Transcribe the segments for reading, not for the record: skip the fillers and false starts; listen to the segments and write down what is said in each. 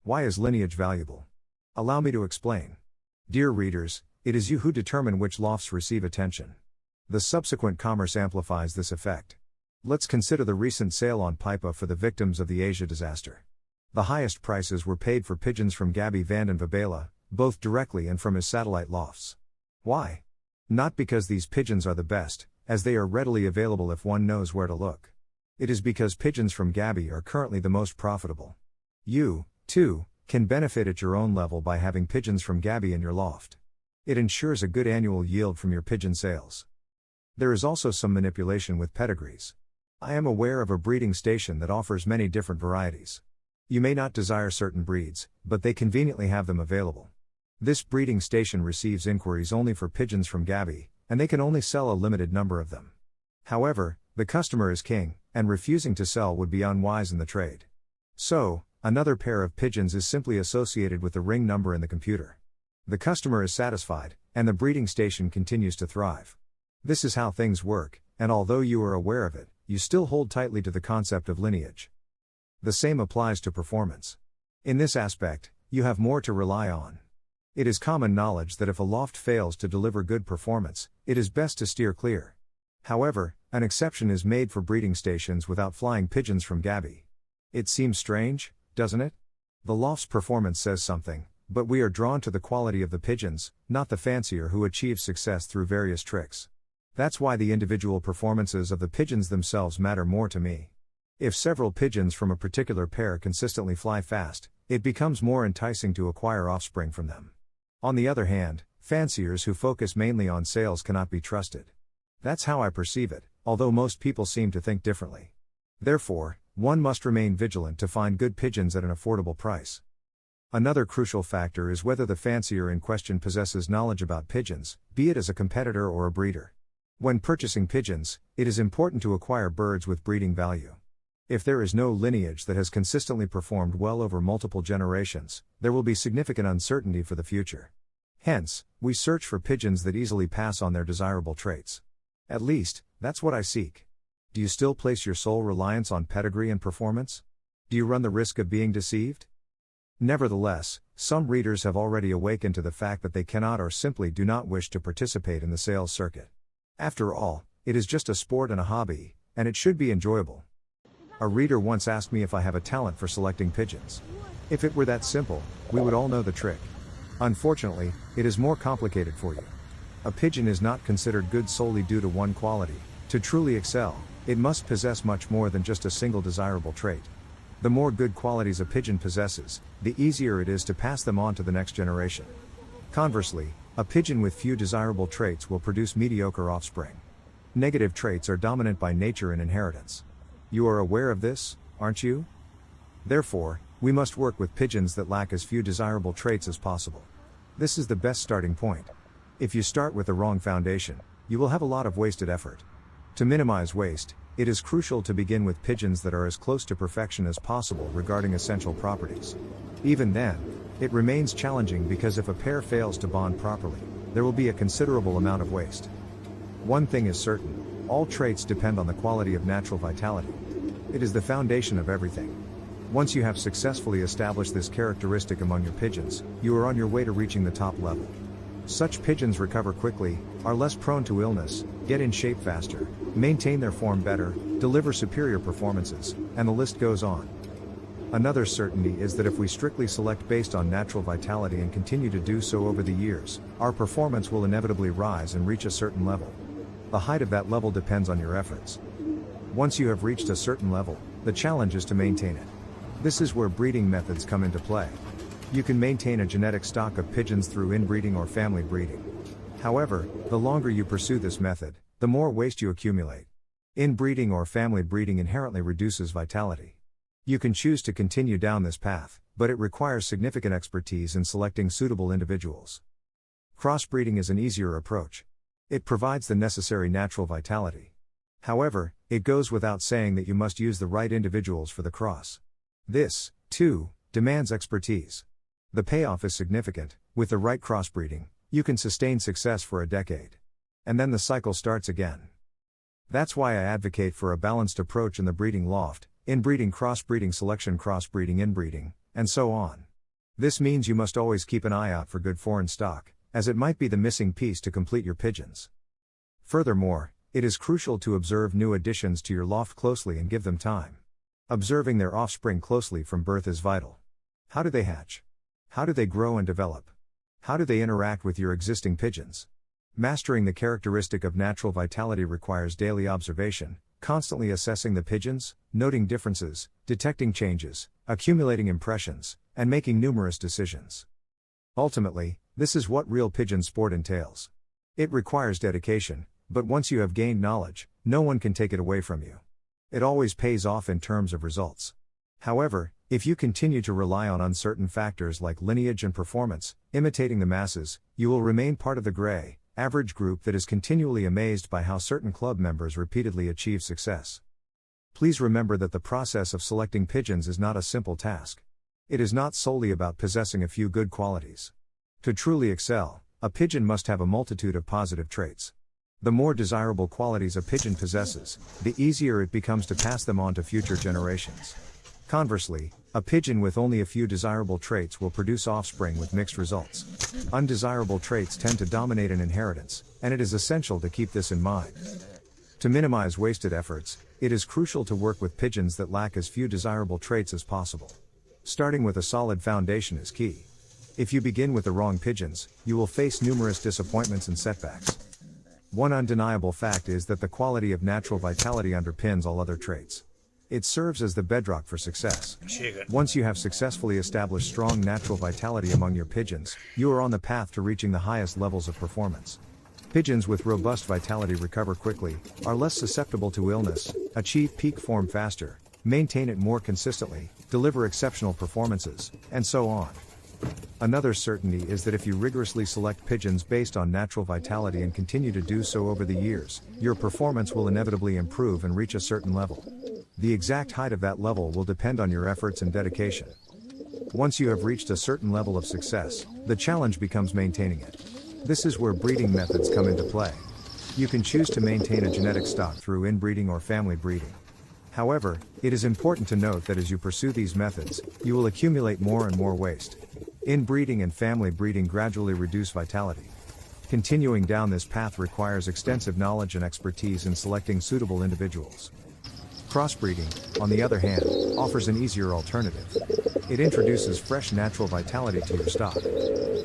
Why is lineage valuable? Allow me to explain. Dear readers, it is you who determine which lofts receive attention. The subsequent commerce amplifies this effect. Let's consider the recent sale on pipa for the victims of the Asia disaster. The highest prices were paid for pigeons from Gabi van den Vabela, both directly and from his satellite lofts. Why? Not because these pigeons are the best, as they are readily available if one knows where to look. It is because pigeons from Gabi are currently the most profitable. You, too, can benefit at your own level by having pigeons from Gabi in your loft. It ensures a good annual yield from your pigeon sales. There is also some manipulation with pedigrees. I am aware of a breeding station that offers many different varieties. You may not desire certain breeds, but they conveniently have them available. This breeding station receives inquiries only for pigeons from Gabi, and they can only sell a limited number of them. However, the customer is king, and refusing to sell would be unwise in the trade. So, another pair of pigeons is simply associated with the ring number in the computer. The customer is satisfied, and the breeding station continues to thrive. This is how things work, and although you are aware of it, you still hold tightly to the concept of lineage. The same applies to performance. In this aspect, you have more to rely on. It is common knowledge that if a loft fails to deliver good performance, it is best to steer clear. However, an exception is made for breeding stations without flying pigeons from Gabi. It seems strange, doesn't it? The loft's performance says something, but we are drawn to the quality of the pigeons, not the fancier who achieves success through various tricks. That's why the individual performances of the pigeons themselves matter more to me. If several pigeons from a particular pair consistently fly fast, it becomes more enticing to acquire offspring from them. On the other hand, fanciers who focus mainly on sales cannot be trusted. That's how I perceive it, although most people seem to think differently. Therefore, one must remain vigilant to find good pigeons at an affordable price. Another crucial factor is whether the fancier in question possesses knowledge about pigeons, be it as a competitor or a breeder. When purchasing pigeons, it is important to acquire birds with breeding value. If there is no lineage that has consistently performed well over multiple generations, there will be significant uncertainty for the future. Hence, we search for pigeons that easily pass on their desirable traits. At least, that's what I seek. Do you still place your sole reliance on pedigree and performance? Do you run the risk of being deceived? Nevertheless, some readers have already awakened to the fact that they cannot or simply do not wish to participate in the sales circuit. After all, it is just a sport and a hobby, and it should be enjoyable. A reader once asked me if I have a talent for selecting pigeons. If it were that simple, we would all know the trick. Unfortunately, it is more complicated for you. A pigeon is not considered good solely due to one quality. To truly excel, it must possess much more than just a single desirable trait. The more good qualities a pigeon possesses, the easier it is to pass them on to the next generation. Conversely, a pigeon with few desirable traits will produce mediocre offspring. Negative traits are dominant by nature and inheritance. You are aware of this, aren't you? Therefore, we must work with pigeons that lack as few desirable traits as possible. This is the best starting point. If you start with the wrong foundation, you will have a lot of wasted effort. To minimize waste, it is crucial to begin with pigeons that are as close to perfection as possible regarding essential properties. Even then, it remains challenging because if a pair fails to bond properly, there will be a considerable amount of waste. One thing is certain, all traits depend on the quality of natural vitality. It is the foundation of everything. Once you have successfully established this characteristic among your pigeons, you are on your way to reaching the top level. Such pigeons recover quickly, are less prone to illness, get in shape faster, maintain their form better, deliver superior performances, and the list goes on. Another certainty is that if we strictly select based on natural vitality and continue to do so over the years, our performance will inevitably rise and reach a certain level. The height of that level depends on your efforts. Once you have reached a certain level, the challenge is to maintain it. This is where breeding methods come into play. You can maintain a genetic stock of pigeons through inbreeding or family breeding. However, the longer you pursue this method, the more waste you accumulate. Inbreeding or family breeding inherently reduces vitality. You can choose to continue down this path, but it requires significant expertise in selecting suitable individuals. Crossbreeding is an easier approach. It provides the necessary natural vitality. However, it goes without saying that you must use the right individuals for the cross. This, too, demands expertise. The payoff is significant. With the right crossbreeding, you can sustain success for a decade. And then the cycle starts again. That's why I advocate for a balanced approach in the breeding loft, inbreeding, crossbreeding, selection, crossbreeding, inbreeding, and so on. This means you must always keep an eye out for good foreign stock, as it might be the missing piece to complete your pigeons. Furthermore, it is crucial to observe new additions to your loft closely and give them time. Observing their offspring closely from birth is vital. How do they hatch? How do they grow and develop? How do they interact with your existing pigeons? Mastering the characteristic of natural vitality requires daily observation, constantly assessing the pigeons, noting differences, detecting changes, accumulating impressions, and making numerous decisions. Ultimately, this is what real pigeon sport entails. It requires dedication, but once you have gained knowledge, no one can take it away from you. It always pays off in terms of results. However, if you continue to rely on uncertain factors like lineage and performance, imitating the masses, you will remain part of the gray, average group that is continually amazed by how certain club members repeatedly achieve success. Please remember that the process of selecting pigeons is not a simple task. It is not solely about possessing a few good qualities. To truly excel, a pigeon must have a multitude of positive traits. The more desirable qualities a pigeon possesses, the easier it becomes to pass them on to future generations. Conversely, a pigeon with only a few desirable traits will produce offspring with mixed results. Undesirable traits tend to dominate an inheritance, and it is essential to keep this in mind. To minimize wasted efforts, it is crucial to work with pigeons that lack as few desirable traits as possible. Starting with a solid foundation is key. If you begin with the wrong pigeons, you will face numerous disappointments and setbacks. One undeniable fact is that the quality of natural vitality underpins all other traits. It serves as the bedrock for success. Once you have successfully established strong natural vitality among your pigeons, you are on the path to reaching the highest levels of performance. Pigeons with robust vitality recover quickly, are less susceptible to illness, achieve peak form faster, maintain it more consistently, deliver exceptional performances, and so on. Another certainty is that if you rigorously select pigeons based on natural vitality and continue to do so over the years, your performance will inevitably improve and reach a certain level. The exact height of that level will depend on your efforts and dedication. Once you have reached a certain level of success, the challenge becomes maintaining it. This is where breeding methods come into play. You can choose to maintain a genetic stock through inbreeding or family breeding. However, it is important to note that as you pursue these methods, you will accumulate more and more waste. Inbreeding and family breeding gradually reduce vitality. Continuing down this path requires extensive knowledge and expertise in selecting suitable individuals. Crossbreeding, on the other hand, offers an easier alternative. It introduces fresh natural vitality to your stock.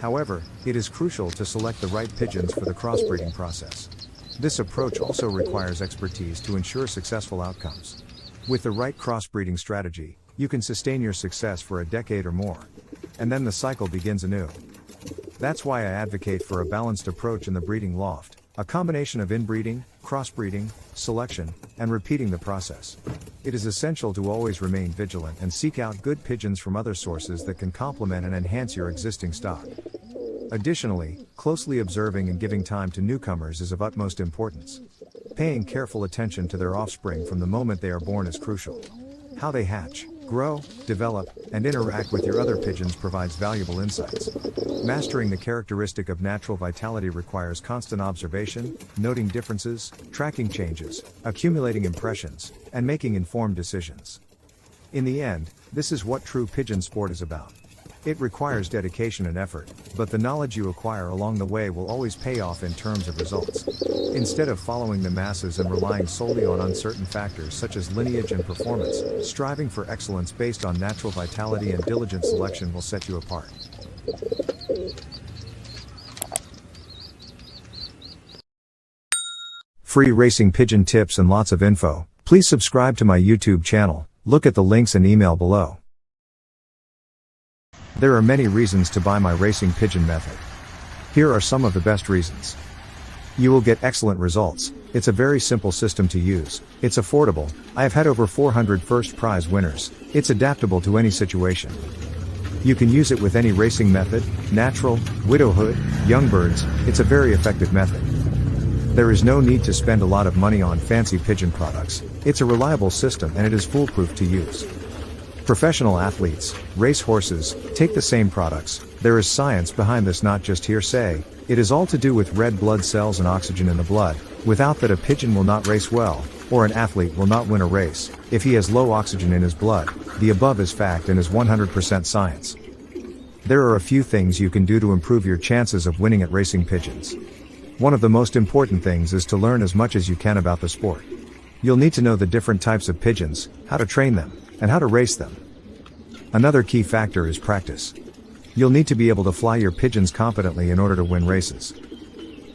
However, it is crucial to select the right pigeons for the crossbreeding process. This approach also requires expertise to ensure successful outcomes. With the right crossbreeding strategy, you can sustain your success for a decade or more. And then the cycle begins anew. That's why I advocate for a balanced approach in the breeding loft, a combination of inbreeding, crossbreeding, selection, and repeating the process. It is essential to always remain vigilant and seek out good pigeons from other sources that can complement and enhance your existing stock. Additionally, closely observing and giving time to newcomers is of utmost importance. Paying careful attention to their offspring from the moment they are born is crucial. How they hatch, grow, develop, and interact with your other pigeons provides valuable insights. Mastering the characteristic of natural vitality requires constant observation, noting differences, tracking changes, accumulating impressions, and making informed decisions. In the end, this is what true pigeon sport is about. It requires dedication and effort, but the knowledge you acquire along the way will always pay off in terms of results. Instead of following the masses and relying solely on uncertain factors such as lineage and performance, striving for excellence based on natural vitality and diligent selection will set you apart. Free racing pigeon tips and lots of info. Please subscribe to my YouTube channel. Look at the links and email below. There are many reasons to buy my racing pigeon method. Here are some of the best reasons. You will get excellent results. It's a very simple system to use. It's affordable. I have had over 400 first prize winners. It's adaptable to any situation. You can use it with any racing method, natural, widowhood, young birds. It's a very effective method. There is no need to spend a lot of money on fancy pigeon products. It's a reliable system and it is foolproof to use. Professional athletes, race horses, take the same products. There is science behind this, not just hearsay. It is all to do with red blood cells and oxygen in the blood. Without that, a pigeon will not race well, or an athlete will not win a race. If he has low oxygen in his blood, the above is fact and is 100% science. There are a few things you can do to improve your chances of winning at racing pigeons. One of the most important things is to learn as much as you can about the sport. You'll need to know the different types of pigeons, how to train them, and how to race them. Another key factor is practice. You'll need to be able to fly your pigeons competently in order to win races.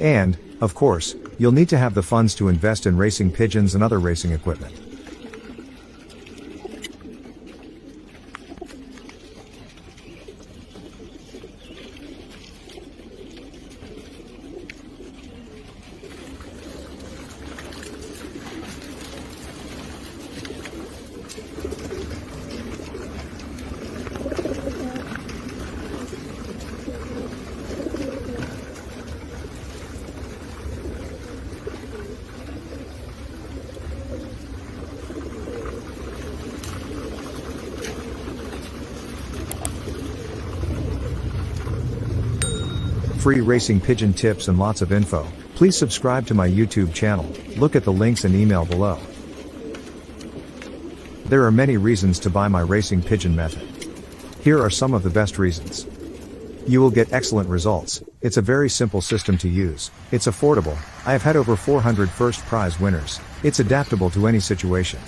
And, of course, you'll need to have the funds to invest in racing pigeons and other racing equipment. Free racing pigeon tips and lots of info. Please subscribe to my YouTube channel, look at the links and email below. There are many reasons to buy my racing pigeon method. Here are some of the best reasons. You will get excellent results. It's a very simple system to use. It's affordable. I have had over 400 first prize winners. It's adaptable to any situation.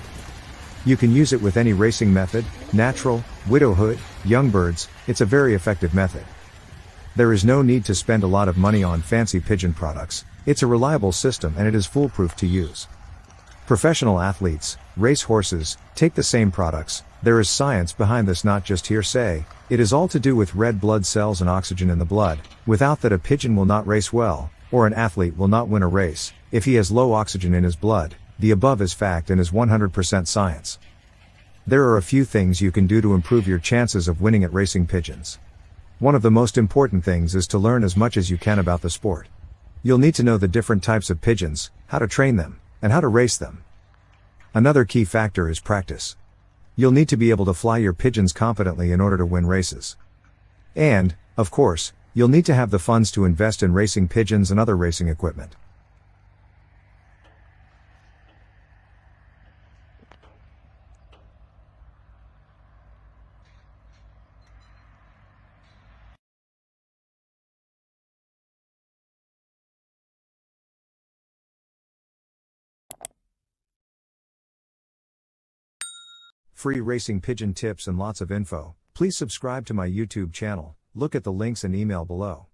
You can use it with any racing method, natural, widowhood, young birds. It's a very effective method. There is no need to spend a lot of money on fancy pigeon products. It's a reliable system and it is foolproof to use. Professional athletes, race horses, take the same products. There is science behind this, not just hearsay. It is all to do with red blood cells and oxygen in the blood. Without that, a pigeon will not race well, or an athlete will not win a race. If he has low oxygen in his blood, the above is fact and is 100% science. There are a few things you can do to improve your chances of winning at racing pigeons. One of the most important things is to learn as much as you can about the sport. You'll need to know the different types of pigeons, how to train them, and how to race them. Another key factor is practice. You'll need to be able to fly your pigeons competently in order to win races. And, of course, you'll need to have the funds to invest in racing pigeons and other racing equipment. Free racing pigeon tips and lots of info. Please subscribe to my YouTube channel, look at the links and email below.